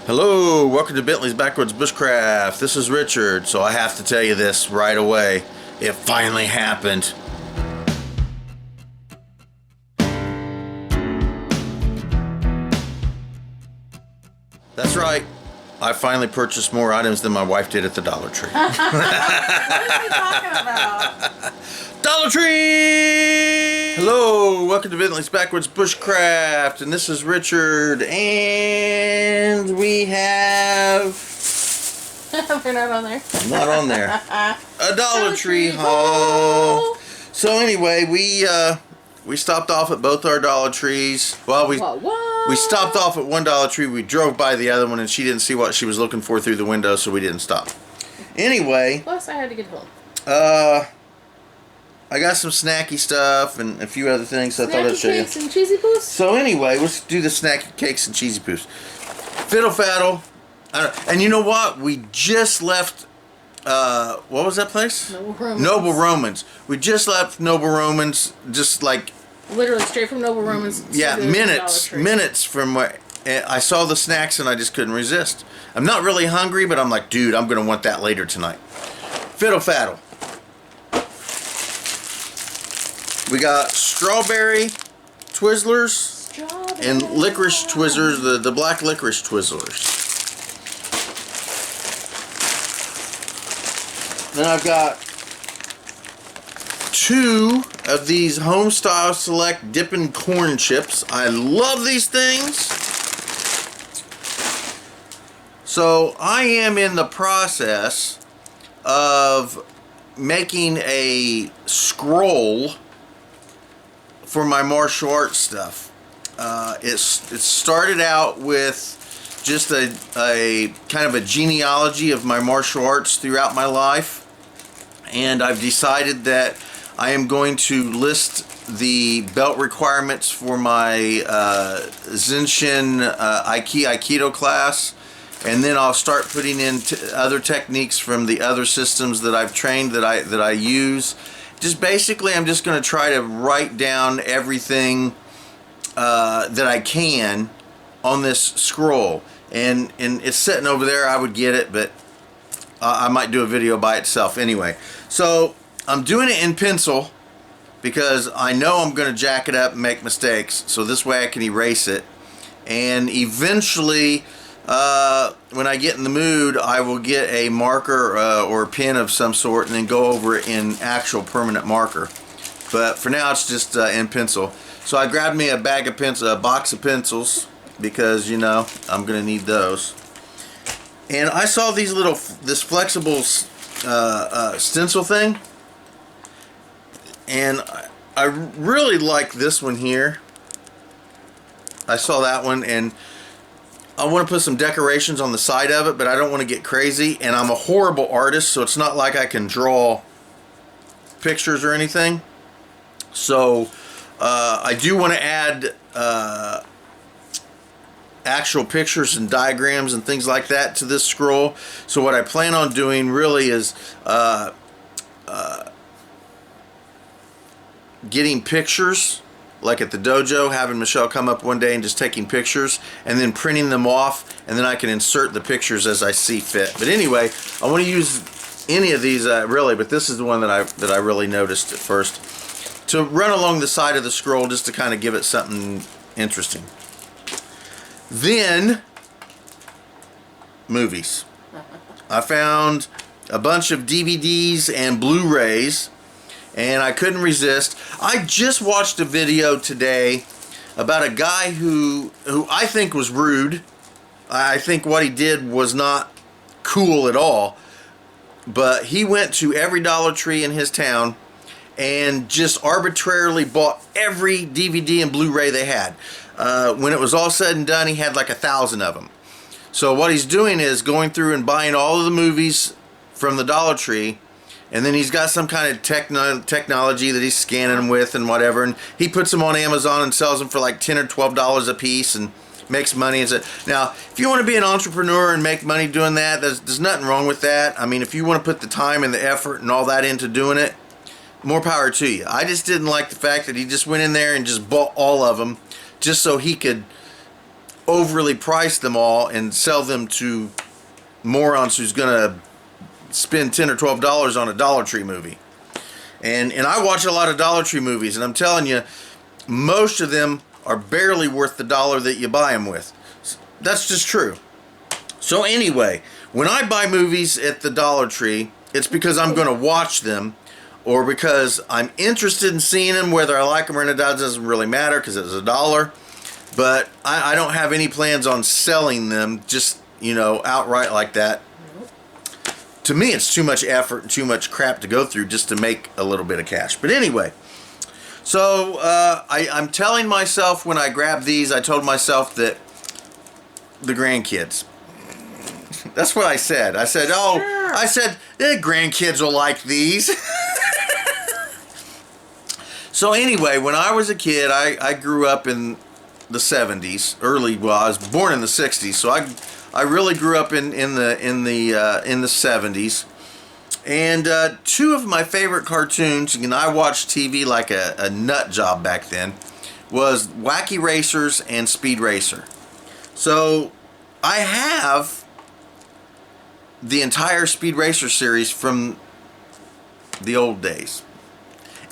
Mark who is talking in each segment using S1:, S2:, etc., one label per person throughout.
S1: Hello, welcome to Bentley's Backwoods Bushcraft. This is Richard, so I have to tell you this right away. It finally happened. That's right. I finally purchased more items than my wife did at the Dollar Tree.
S2: What are you talking about?
S1: Dollar Tree! Hello, welcome to Bentley's Backwoods Bushcraft, and this is Richard, and we have...
S2: We're not on there.
S1: Not on there. A Dollar Tree haul. So anyway, we stopped off at both our Dollar Trees. Well, we stopped off at one Dollar Tree. We drove by the other one, and she didn't see what she was looking for through the window, so we didn't stop. Anyway.
S2: Plus, I had to get home.
S1: I got some snacky stuff and a few other things, so I thought I'd show you.
S2: Cakes and cheesy poofs?
S1: So anyway, let's do the snacky cakes and cheesy poofs. Fiddle faddle. And you know what? We just left, what was that place?
S2: Noble Romans.
S1: Noble Romans. We just left Noble Romans, just like...
S2: Literally straight from Noble Romans.
S1: Yeah, minutes from where... I saw the snacks and I just couldn't resist. I'm not really hungry, but I'm like, dude, I'm going to want that later tonight. Fiddle faddle. We got strawberry Twizzlers and licorice Twizzlers, the black licorice Twizzlers. Then I've got 2 of these Homestyle Select Dippin' Corn Chips. I love these things. So I am in the process of making a scroll for my martial arts stuff. It started out with just a kind of a genealogy of my martial arts throughout my life, and I've decided that I am going to list the belt requirements for my Zenshin Aikido class, and then I'll start putting in other techniques from the other systems that I've trained that I use. Just basically, I'm just going to try to write down everything that I can on this scroll. And it's sitting over there. I would get it, but I might do a video by itself anyway. So I'm doing it in pencil because I know I'm going to jack it up and make mistakes. So this way I can erase it. And eventually, when I get in the mood, I will get a marker or a pen of some sort and then go over it in actual permanent marker. But for now, it's just in pencil. So I grabbed me a box of pencils because, you know, I'm going to need those. And I saw this flexible stencil thing, and I really like this one here. I saw that one, and I want to put some decorations on the side of it, but I don't want to get crazy, and I'm a horrible artist, so it's not like I can draw pictures or anything. So I do want to add actual pictures and diagrams and things like that to this scroll. So what I plan on doing really is getting pictures, like at the dojo, having Michelle come up one day and just taking pictures and then printing them off, and then I can insert the pictures as I see fit. But anyway, I want to use any of these really, but this is the one that I really noticed at first, to run along the side of the scroll just to kind of give it something interesting. Then, movies. I found a bunch of DVDs and Blu-rays, and I couldn't resist. I just watched a video today about a guy who I think was rude. I think what he did was not cool at all. But he went to every Dollar Tree in his town and just arbitrarily bought every DVD and Blu-ray they had. When it was all said and done, he had like 1,000 of them. So what he's doing is going through and buying all of the movies from the Dollar Tree, and then he's got some kind of technology that he's scanning them with and whatever, and he puts them on Amazon and sells them for like $10 or $12 a piece and makes money. Now, if you want to be an entrepreneur and make money doing that, there's nothing wrong with that. I mean, if you want to put the time and the effort and all that into doing it, more power to you. I just didn't like the fact that he just went in there and just bought all of them just so he could overly price them all and sell them to morons who's gonna spend $10 or $12 on a Dollar Tree movie. And I watch a lot of Dollar Tree movies, and I'm telling you, most of them are barely worth the dollar that you buy them with. That's just true. So anyway, when I buy movies at the Dollar Tree, it's because I'm going to watch them, or because I'm interested in seeing them. Whether I like them or not doesn't really matter, because it's $1. But I don't have any plans on selling them just, outright like that. To me, it's too much effort and too much crap to go through just to make a little bit of cash. But anyway, so I'm telling myself when I grab these, I told myself that the grandkids. That's what I said. I said, the grandkids will like these. So anyway, when I was a kid, I grew up in the 70s, I was born in the 60s, so I really grew up in the 70s. And two of my favorite cartoons, and I watched TV like a nut job back then, was Wacky Racers and Speed Racer. So I have the entire Speed Racer series from the old days.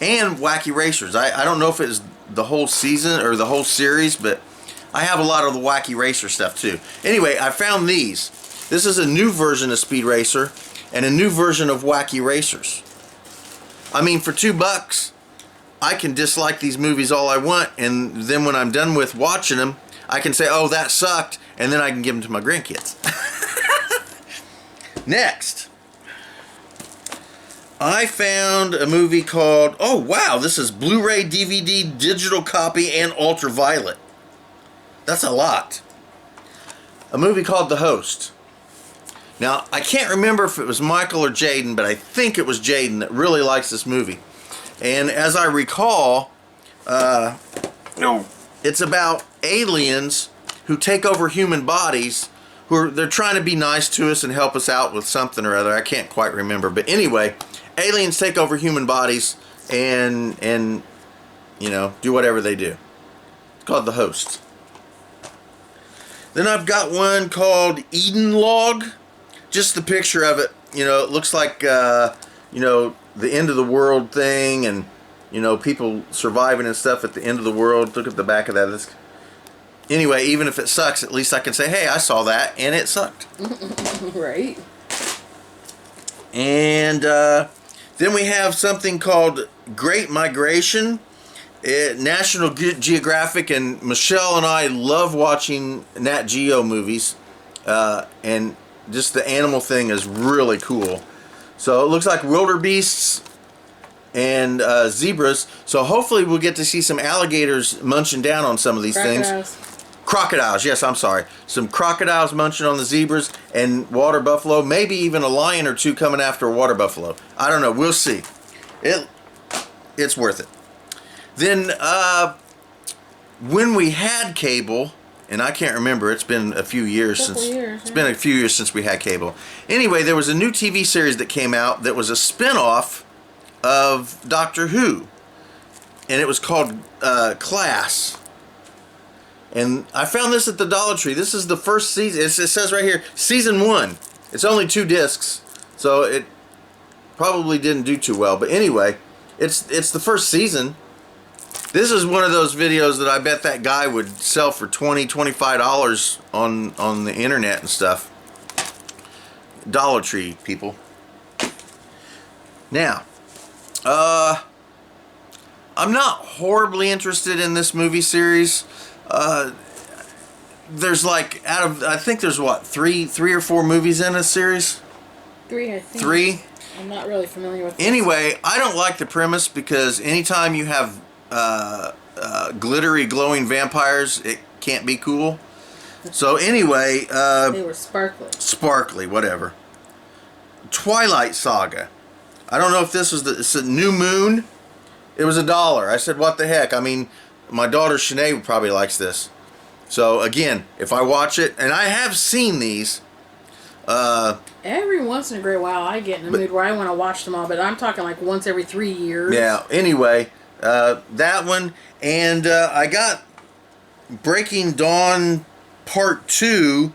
S1: And Wacky Racers. I don't know if it's the whole season or the whole series, but I have a lot of the Wacky Racer stuff too. Anyway, I found these. This is a new version of Speed Racer and a new version of Wacky Racers. I mean, for $2, I can dislike these movies all I want, and then when I'm done with watching them, I can say, oh, that sucked, and then I can give them to my grandkids. Next, I found a movie called, oh wow, this is Blu-ray, DVD, digital copy, and ultraviolet. That's a lot. A movie called The Host. Now, I can't remember if it was Michael or Jaden, but I think it was Jaden that really likes this movie. And as I recall, it's about aliens who take over human bodies. They're trying to be nice to us and help us out with something or other. I can't quite remember. But anyway, aliens take over human bodies and do whatever they do. It's called The Host. Then I've got one called Eden Log. Just the picture of it, it looks like, the end of the world thing, and, people surviving and stuff at the end of the world. Look at the back of that. Anyway, even if it sucks, at least I can say, hey, I saw that, and it sucked.
S2: Right.
S1: And then we have something called Great Migration. National Geographic, and Michelle and I love watching Nat Geo movies, and just the animal thing is really cool. So it looks like wildebeests and zebras. So hopefully we'll get to see some alligators munching down on some of these things. Crocodiles, yes, I'm sorry. Some crocodiles munching on the zebras, and water buffalo. Maybe even a lion or two coming after a water buffalo. I don't know. We'll see. It's worth it. Then when we had cable, and I can't remember, it's been a few years it's been a few years since we had cable. Anyway, there was a new TV series that came out that was a spin-off of Doctor Who, and it was called Class. And I found this at the Dollar Tree. This is the first season. It says right here, season 1. It's only 2 discs, so it probably didn't do too well. But anyway, it's the first season. This is one of those videos that I bet that guy would sell for $20, $25 on the internet and stuff. Dollar Tree, people. Now, I'm not horribly interested in this movie series. There's like, I think there's what, three or four movies in this series?
S2: 3, I think.
S1: 3?
S2: I'm not really familiar with this.
S1: Anyway, I don't like the premise, because anytime you have glittery, glowing vampires, it can't be cool. So anyway,
S2: they were sparkly.
S1: Sparkly, whatever. Twilight Saga. I don't know if this was it's a New Moon. It was $1. I said, what the heck? I mean, my daughter Sinead probably likes this. So again, if I watch it, and I have seen these.
S2: Every once in a great while, I get in a mood where I want to watch them all, but I'm talking like once every 3 years.
S1: Yeah. Anyway, that one, and I got Breaking Dawn part 2,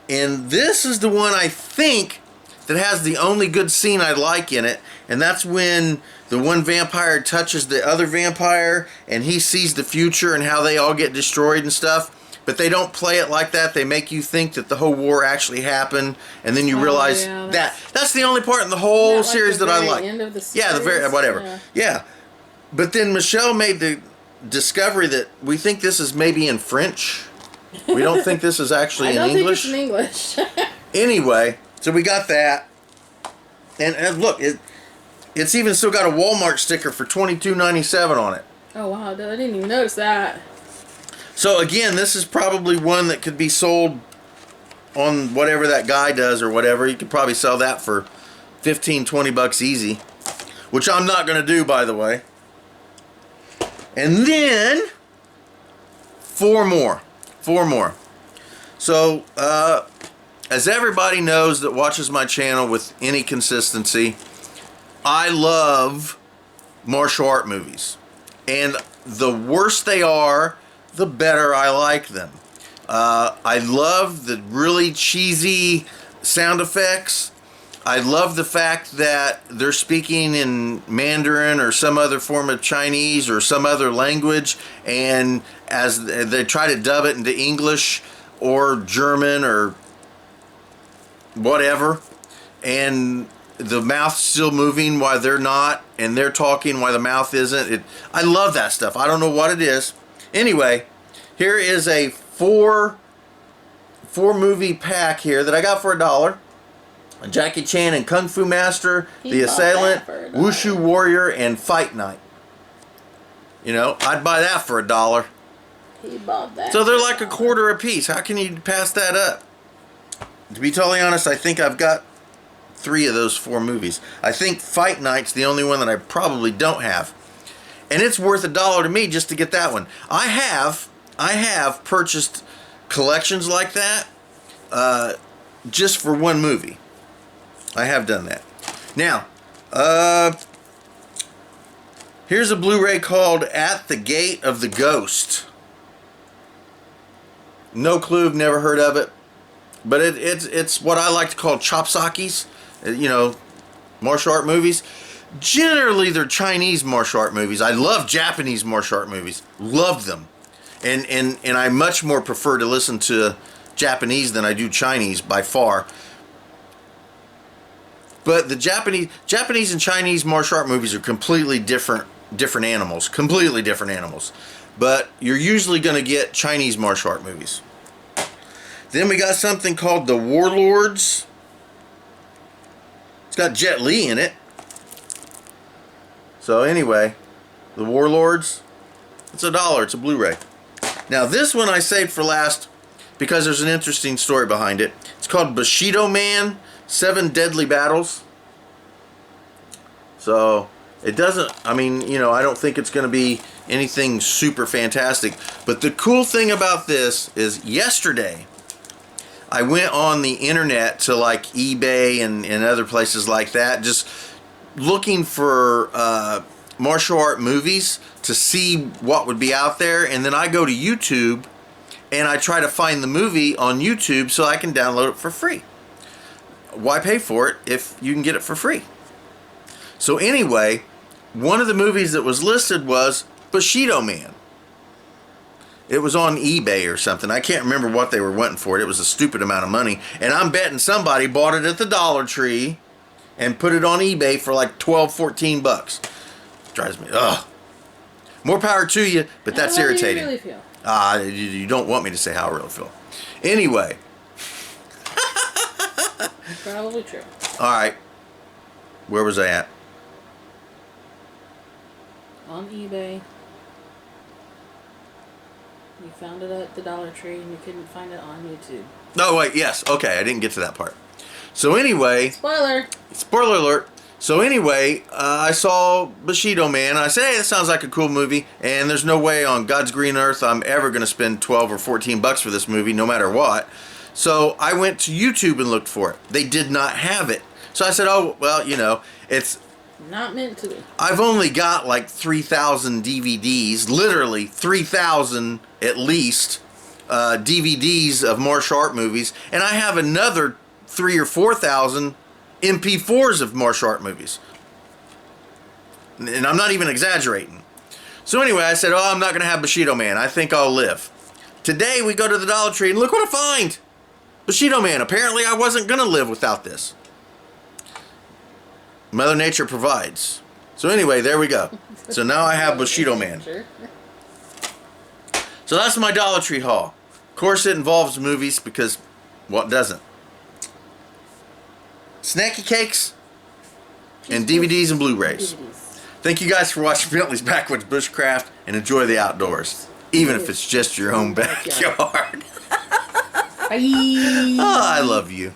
S1: and this is the one I think that has the only good scene I like in it, and that's when the one vampire touches the other vampire, and he sees the future and how they all get destroyed and stuff. But they don't play it like that. They make you think that the whole war actually happened, and then you realize that's the only part in the whole series that I like.
S2: End of the series?
S1: Yeah, the very whatever. Yeah. But then Michelle made the discovery that we think this is maybe in French. We don't think this is actually in English.
S2: I don't think it's in English.
S1: Anyway, so we got that, and look, it's even still got a Walmart sticker for $22.97 on it.
S2: Oh wow! I didn't even notice that.
S1: So again, this is probably one that could be sold on whatever that guy does or whatever. You could probably sell that for $15-20 easy, which I'm not going to do, by the way. And then 4 more. So, as everybody knows that watches my channel with any consistency, I love martial art movies. And the worse they are, the better I like them. I love the really cheesy sound effects. I love the fact that they're speaking in Mandarin or some other form of Chinese or some other language, and as they try to dub it into English or German or whatever, and the mouth's still moving while they're not, and they're talking while the mouth isn't. I love that stuff. I don't know what it is. Anyway, here is a four movie pack here that I got for $1. Jackie Chan and Kung Fu Master, The Assailant, Wushu Warrior, and Fight Night. You know, I'd buy that for $1.
S2: He bought that.
S1: So they're like a quarter a piece. How can you pass that up? To be totally honest, I think I've got 3 of those 4 movies. I think Fight Night's the only one that I probably don't have. And it's worth $1 to me just to get that one. I have purchased collections like that just for one movie. I have done that. Now, here's a Blu-ray called At the Gate of the Ghost. No clue, never heard of it. But it's what I like to call chopsakis, you know, martial art movies. Generally, they're Chinese martial art movies. I love Japanese martial art movies. Love them. And I much more prefer to listen to Japanese than I do Chinese by far. But the Japanese and Chinese martial art movies are completely different animals. Completely different animals. But you're usually going to get Chinese martial art movies. Then we got something called the Warlords. It's got Jet Li in it. So anyway, the Warlords, it's $1. It's a Blu-ray. Now this one I saved for last because there's an interesting story behind it. It's called Bushido Man, 7 Deadly Battles. So it doesn't, I mean, you know, I don't think it's going to be anything super fantastic. But the cool thing about this is yesterday I went on the internet to like eBay and other places like that, just looking for martial art movies to see what would be out there, and then I go to YouTube and I try to find the movie on YouTube so I can download it for free. Why pay for it if you can get it for free? So anyway, one of the movies that was listed was Bushido Man. It was on eBay or something. I can't remember what they were wanting for it. It was a stupid amount of money, and I'm betting somebody bought it at the Dollar Tree and put it on eBay for like $12-14. Drives me, ugh. More power to you, but that's irritating.
S2: How do you really feel?
S1: You don't want me to say how I really feel. Anyway.
S2: Probably true.
S1: Alright. Where was I at?
S2: On eBay. You found it at the Dollar Tree and you couldn't find it on YouTube.
S1: No, wait, yes. Okay, I didn't get to that part. So anyway...
S2: Spoiler
S1: alert. So anyway, I saw Bushido Man. I said, hey, that sounds like a cool movie. And there's no way on God's green earth I'm ever going to spend $12 or $14 for this movie, no matter what. So I went to YouTube and looked for it. They did not have it. So I said, oh, well, you know, it's...
S2: not meant to be.
S1: I've only got like 3,000 DVDs, literally 3,000 at least, DVDs of martial art movies, and I have another 3,000 or 4,000 MP4s of martial art movies. And I'm not even exaggerating. So anyway, I said, oh, I'm not going to have Bushido Man. I think I'll live. Today we go to the Dollar Tree and look what I find. Bushido Man. Apparently I wasn't going to live without this. Mother Nature provides. So anyway, there we go. So now I have Bushido Man. So that's my Dollar Tree haul. Of course it involves movies because what doesn't? Snacky cakes and DVDs and Blu-rays. Thank you guys for watching Bentley's Backwoods Bushcraft and enjoy the outdoors. Even if it's just your own backyard.
S2: Bye.
S1: Oh, I love you.